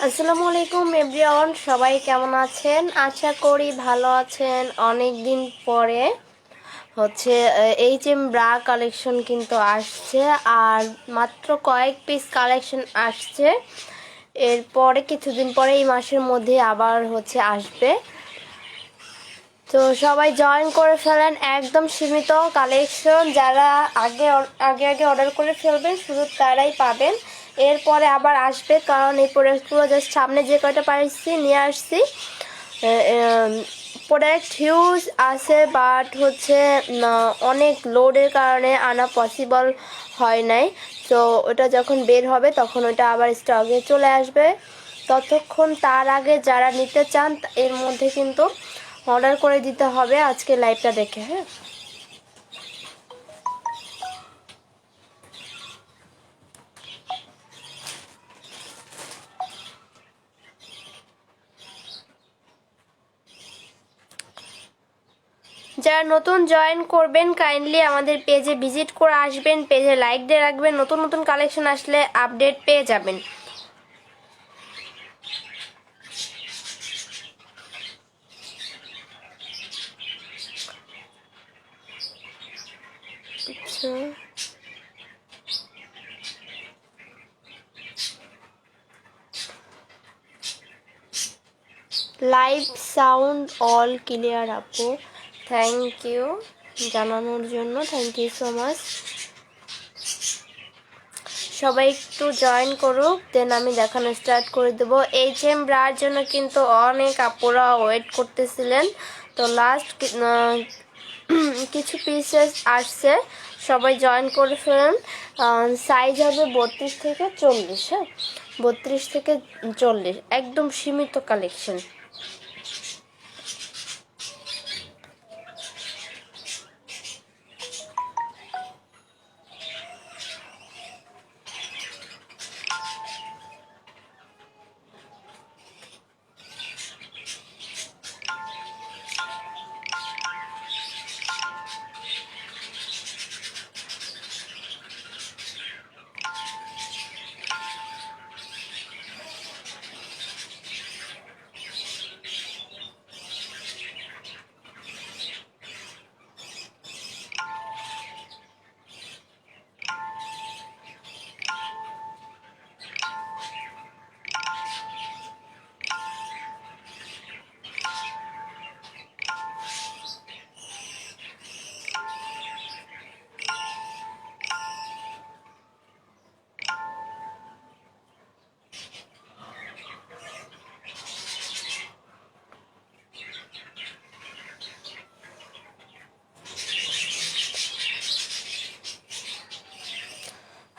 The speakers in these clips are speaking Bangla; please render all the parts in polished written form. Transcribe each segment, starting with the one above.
আসসালামু আলাইকুম এভরিওয়ান, সবাই কেমন আছেন? আশা করি ভালো আছেন। অনেক দিন পরে এইচএম ব্রা কালেকশন কিন্তু আসছে, আর মাত্র কয়েক পিস কালেকশন আসছে। এরপরে কিছুদিন পরে এই মাসের মধ্যে আবার আসবে। তো সবাই জয়েন করে ফেলেন, একদম সীমিত কালেকশন। যারা আগে আগে আগে অর্ডার করে ফেলবেন শুধু তারাই পাবেন। এরপরে আবার আসবে, কারণ এই প্রোডাক্টগুলো জাস্ট সামনে যে কয়টা পাইছি নিয়ে আসছি। প্রোডাক্ট হিউজ আছে, বাট অনেক লোডের কারণে আনা পসিবল হয় নাই। তো ওটা যখন বের হবে তখন ওটা আবার স্টকে চলে আসবে। ততক্ষণ তার আগে যারা নিতে চান এর মধ্যে কিন্তু অর্ডার করে দিতে হবে আজকে লাইভটা দেখে। হ্যাঁ, যারা নতুন জয়েন করবেন কাইন্ডলি আমাদের পেজে ভিজিট করে আসবেন, পেজে লাইক দিয়ে রাখবেন। নতুন নতুন কালেকশন আসলে আপডেট পেয়ে যাবেন। লাইভ সাউন্ড অল ক্লিয়ার আপু, থ্যাংক ইউ জানানোর জন্য, থ্যাংক ইউ সো মাচ। সবাই একটু জয়েন করুক, দেন আমি দেখানো স্টার্ট করে দেবো। এইচএম ব্রার জন্য কিন্তু অনেক আপুরা ওয়েট করতেছিলেন। তো লাস্ট কিছু পিসেস আসছে, সবাই জয়েন করে ফেলেন। সাইজ হবে 32 থেকে 40। হ্যাঁ, 32 থেকে 40, একদম সীমিত কালেকশন।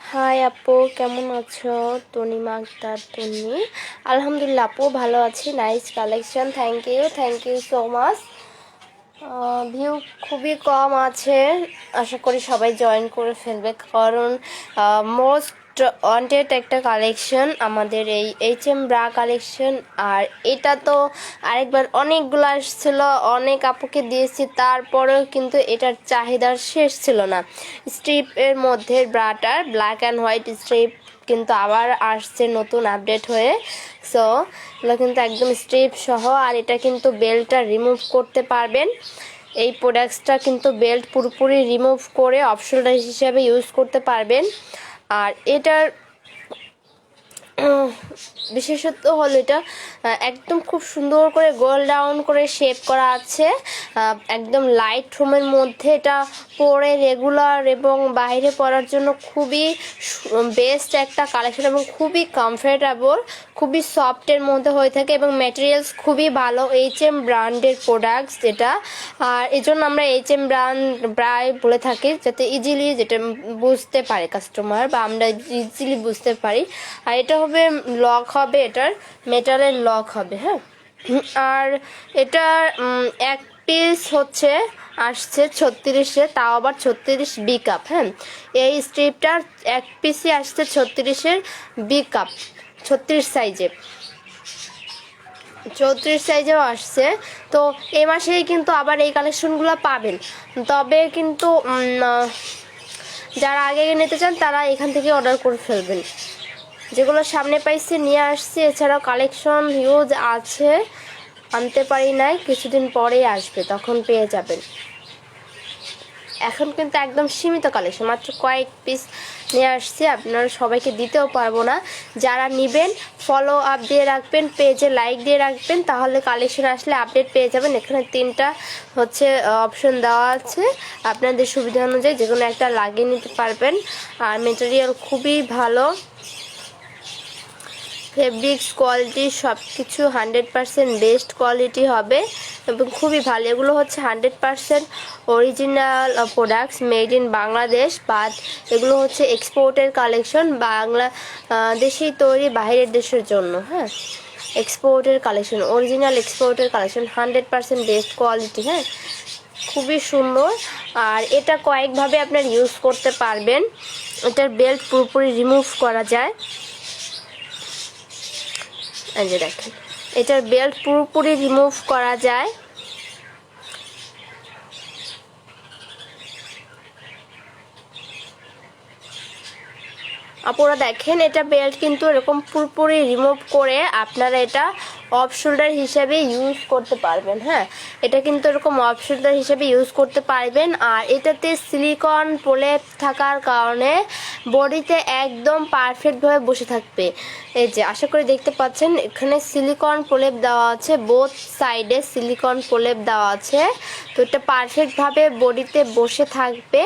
হাই আপু, কেমন আছো? তনিমা আক্তার তনি, আলহামদুলিল্লাহ আপু ভালো আছি। Nice collection, thank you so much. View খুবই কম আছে, আশা করি সবাই জয়েন করে ফেলবে, কারণ মোস্ট ওয়ান্টেড একটা কালেকশন আমাদের এই এইচএম ব্রা কালেকশন। আর এটা তো আরেকবার অনেকগুলো আসছিল, অনেক আপুকে দিয়েছি, তারপরেও কিন্তু এটার চাহিদার শেষ ছিল না। স্ট্রিপের মধ্যে ব্রাটার ব্ল্যাক অ্যান্ড হোয়াইট স্ট্রিপ কিন্তু আবার আসছে নতুন আপডেট হয়ে। সো এগুলো কিন্তু একদম স্ট্রিপ সহ, আর এটা কিন্তু বেল্টটা রিমুভ করতে পারবেন। এই প্রোডাক্টসটা কিন্তু বেল্ট পুরোপুরি রিমুভ করে অপশনাল হিসেবে ইউজ করতে পারবেন। আর এটার বিশেষত্ব হলো এটা একদম খুব সুন্দর করে গোল ডাউন করে শেপ করা আছে। একদম লাইট রুমের মধ্যে এটা পরে রেগুলার এবং বাইরে পরার জন্য খুবই বেস্ট একটা কালেকশন, এবং খুবই কমফোর্টেবল, খুবই সফটের মধ্যে হয়ে থাকে, এবং ম্যাটেরিয়ালস খুবই ভালো। এইচএম ব্র্যান্ডের প্রোডাক্টস এটা, আর এই জন্য আমরা এইচএম ব্র্যান্ড প্রায় বলে থাকি, যাতে ইজিলি যেটা বুঝতে পারে কাস্টমার বা আমরা ইজিলি বুঝতে পারি। আর এটা হবে লক হবে, এটার মেটালের লক হবে। হ্যাঁ, আর এটা এক পিস আসছে 36-এ, তাও আবার 36 বি কাপ। হ্যাঁ, এই স্ট্রিপটার এক পিসই আসছে 36-এর বি কাপ, 36 সাইজে, 34 সাইজেও আসছে। তো এই মাসেই কিন্তু আবার এই কালেকশনগুলো পাবেন। তবে কিন্তু যারা আগে নিতে চান তারা এখান থেকে অর্ডার করে ফেলবেন। যেগুলো সামনে পাইছি নিয়ে আসছি, এছাড়াও কালেকশন হিউজ আছে, আনতে পারি নাই, কিছুদিন পরেই আসবে, তখন পেয়ে যাবেন। এখন কিন্তু একদম সীমিত কালেকশন, মাত্র কয়েক পিস নিয়ে আসছি, আপনারা সবাইকে দিতেও পারবো না। যারা নেবেন ফলো আপ দিয়ে রাখবেন, পেজে লাইক দিয়ে রাখবেন, তাহলে কালেকশন আসলে আপডেট পেয়ে যাবেন। এখানে 3টা হচ্ছে অপশন দেওয়া আছে, আপনাদের সুবিধা অনুযায়ী যে কোনো একটা লাগিয়ে নিতে পারবেন। আর মেটেরিয়াল খুবই ভালো, ফেব্রিক্স কোয়ালিটি সব কিছু 100% বেস্ট কোয়ালিটি হবে এবং খুবই ভালো। এগুলো হচ্ছে 100% original products, made in Bangladesh, but এগুলো হচ্ছে এক্সপোর্টের কালেকশন, দেশেই তৈরি বাইরের দেশের জন্য। হ্যাঁ, এক্সপোর্টের কালেকশন, অরিজিনাল এক্সপোর্টের কালেকশন, 100% বেস্ট কোয়ালিটি। হ্যাঁ, খুবই সুন্দর। আর এটা কয়েকভাবে আপনার ইউজ করতে পারবেন। এটার বেল্ট পুরোপুরি রিমুভ করা যায়, এই যে দেখেন, এটার বেল্ট পুরোপুরি রিমুভ করা যায়। আপনারা দেখেন, এটা বেল্ট কিন্তু এরকম পুরোপুরি রিমুভ করে আপনারা এটা অফ শোল্ডার হিসেবে ইউজ করতে পারবেন। হ্যাঁ, এটা কিন্তু এরকম অফ শোল্ডার হিসেবে ইউজ করতে পারবেন। আর এটাতে সিলিকন প্রলেপ থাকার কারণে বডিতে একদম পারফেক্টভাবে বসে থাকবে। এই যে আশা করি দেখতে পাচ্ছেন, এখানে সিলিকন প্রলেপ দেওয়া আছে, বোথ সাইডে সিলিকন প্রলেপ দেওয়া আছে, তো এটা পারফেক্টভাবে বডিতে বসে থাকবে।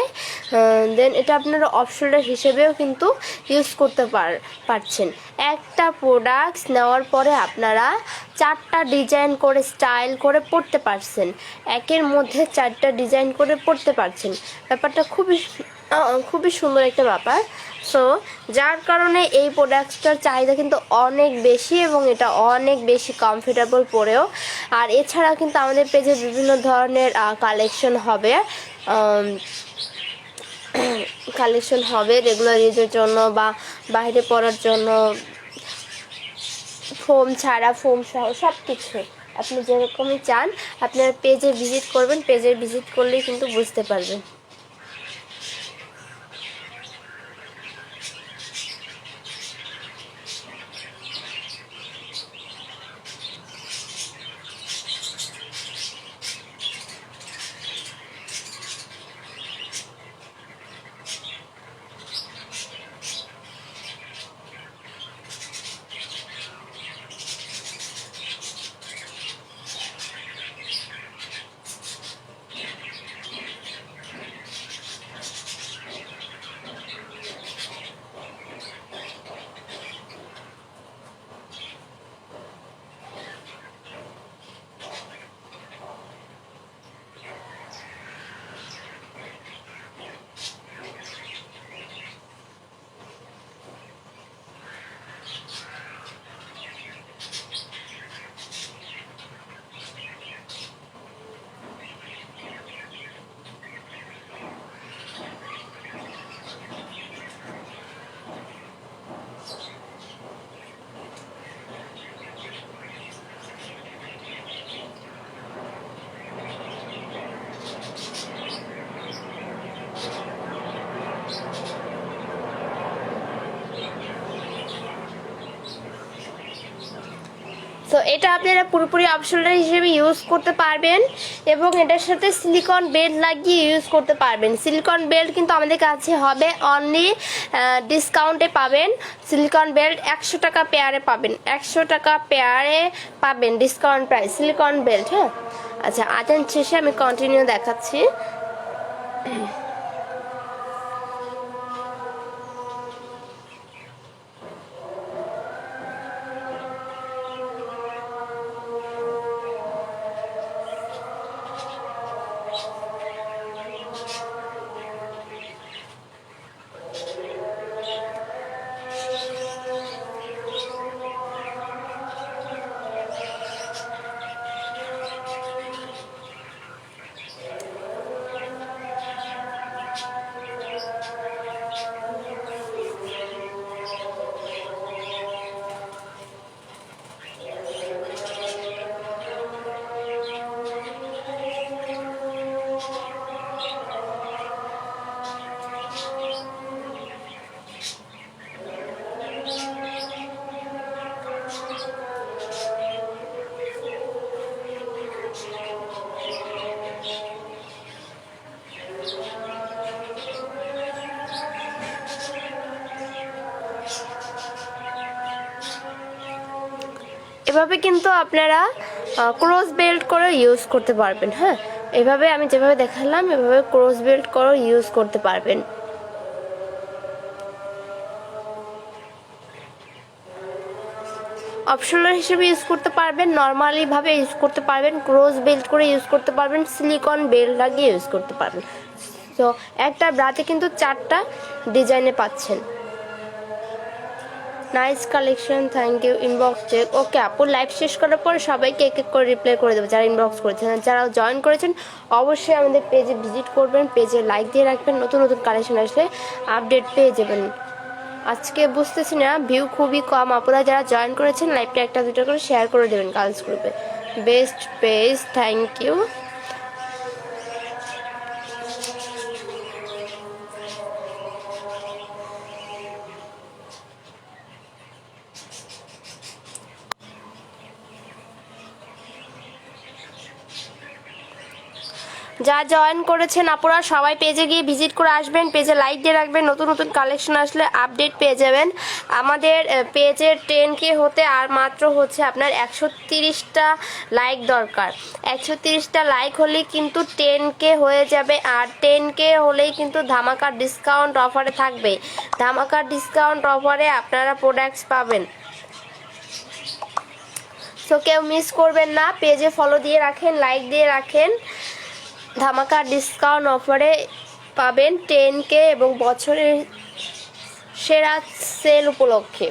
দেন এটা আপনারা অফ শোল্ডার হিসেবেও কিন্তু ইউজ করতে পারছেন। একটা প্রোডাক্টস নেওয়ার পরে আপনারা 4টা ডিজাইন করে স্টাইল করে পরতে পারছেন, একের মধ্যে 4টা ডিজাইন করে পরতে পারছেন। ব্যাপারটা খুবই সুন্দর একটা ব্যাপার। সো যার কারণে এই প্রোডাক্টটার চাহিদা কিন্তু অনেক বেশি এবং এটা অনেক বেশি কমফোর্টেবল পরেও। আর এছাড়া কিন্তু আমাদের পেজে বিভিন্ন ধরনের কালেকশন হবে রেগুলার ইউজের জন্য বা বাইরে পরার জন্য, ফোম ছাড়া, ফোম সহ সব কিছু আপনি যেরকমই চান আপনার পেজে ভিজিট করবেন, পেজে ভিজিট করলেই কিন্তু বুঝতে পারবেন। সো এটা আপনারা পুরোপুরি অফ শোল্ডার হিসেবে ইউজ করতে পারবেন এবং এটার সাথে সিলিকন বেল্ট লাগিয়ে ইউজ করতে পারবেন। সিলিকন বেল্ট কিন্তু আমাদের কাছে হবে অনলি ডিসকাউন্টে পাবেন। সিলিকন বেল্ট 100 টাকা পেয়ারে পাবেন, 100 টাকা পেয়ারে পাবেন ডিসকাউন্ট প্রাইস সিলিকন বেল্ট। হ্যাঁ, আচ্ছা, আজান শেষে আমি কন্টিনিউ দেখাচ্ছি। এভাবে কিন্তু আপনারা ক্রস বেল্ট করে ইউজ করতে পারবেন। হ্যাঁ, এভাবে আমি যেভাবে দেখালাম এভাবে ক্রস বেল্ট করে ইউজ করতে পারবেন। অপশনাল হিসেবে ইউজ করতে পারবেন, নর্মালি ভাবে ইউজ করতে পারবেন, ক্রস বেল্ট করে ইউজ করতে পারবেন, সিলিকন বেল্ট লাগিয়ে ইউজ করতে পারবেন। তো একটা ব্রাতে কিন্তু 4টা ডিজাইনে পাচ্ছেন। Nice collection, thank you. Inbox check. Okay আপু, লাইভ শেষ করার পর সবাইকে এক এক করে রিপ্লাই করে দেবো যারা ইনবক্স করেছেন। যারা জয়েন করেছেন অবশ্যই আমাদের পেজে ভিজিট করবেন, পেজে লাইক দিয়ে রাখবেন, নতুন নতুন কালেকশন আসলে আপডেট পেয়ে যাবেন। আজকে বুঝতেছি না, ভিউ খুবই কম। আপনারা যারা জয়েন করেছেন লাইভটা 1-2টা করে শেয়ার করে দেবেন গার্লস গ্রুপে। Best page, thank you. যা জয়েন করেছেন আপনারা সবাই পেজে গিয়ে ভিজিট করে আসবেন, পেজে লাইক দিয়ে রাখবেন, নতুন নতুন কালেকশন আসলে আপডেট পেয়ে যাবেন। আমাদের পেজের 10K হতে আর মাত্র হচ্ছে আপনার 130টা লাইক দরকার। 130টা লাইক হলেই কিন্তু 10K হয়ে যাবে, আর 10K হলেই কিন্তু ধামাকা ডিসকাউন্ট অফারে থাকবে। ধামাকা ডিসকাউন্ট অফারে আপনারা প্রোডাক্টস পাবেন। সো কেউ মিস করবেন না, পেজে ফলো দিয়ে রাখেন, লাইক দিয়ে রাখেন। ধামাকা ডিসকাউন্ট অফারে পাবেন 10K এবং বছরের সেরা সেল উপলক্ষে।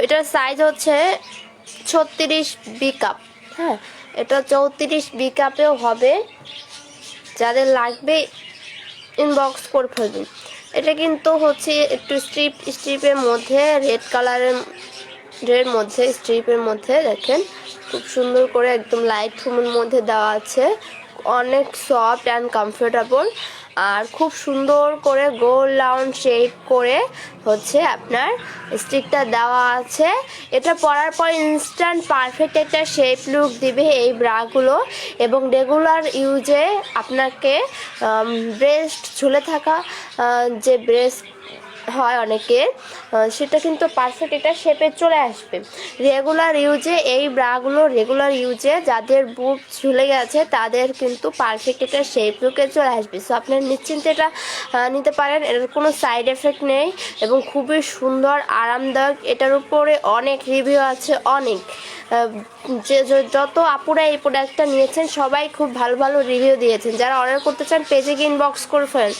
এটার সাইজ হচ্ছে 36 বি কাপ। হ্যাঁ, এটা 34 বি কাপেও হবে। যাদের লাগবে ইনবক্স করে ফেলবেন। এটা কিন্তু হচ্ছে একটু স্ট্রিপের মধ্যে রেড কালারের মধ্যে স্ট্রিপের মধ্যে দেখেন খুব সুন্দর করে একদম লাইট ফুমের মধ্যে দেওয়া আছে। অনেক সফট অ্যান্ড কমফোর্টেবল, আর খুব সুন্দর করে গোল রাউন্ড শেপ করে হচ্ছে আপনার স্টিকটা দেওয়া আছে। এটা পরার পর ইনস্ট্যান্ট পারফেক্ট একটা শেপ লুক দিবে এই ব্রাগুলো, এবং রেগুলার ইউজে আপনাকে ব্রেস্ট ঝুলে থাকা যে ব্রেস্ট হয় অনেকের, সেটা কিন্তু পারফেক্ট এটা শেপে চলে আসবে। রেগুলার ইউজে যাদের বুক ঝুলে গেছে তাদের কিন্তু পারফেক্ট এটা শেপ লুকে চলে আসবে। সো আপনার নিশ্চিন্তে এটা নিতে পারেন, এটার কোনো সাইড এফেক্ট নেই এবং খুবই সুন্দর আরামদায়ক। এটার উপরে অনেক রিভিউ আছে, অনেক যে যত আপুরা এই প্রোডাক্টটা নিয়েছেন সবাই খুব ভালো ভালো রিভিউ দিয়েছেন। যারা অর্ডার করতে চান পেজে গিয়ে ইনবক্স করে ফেলেন।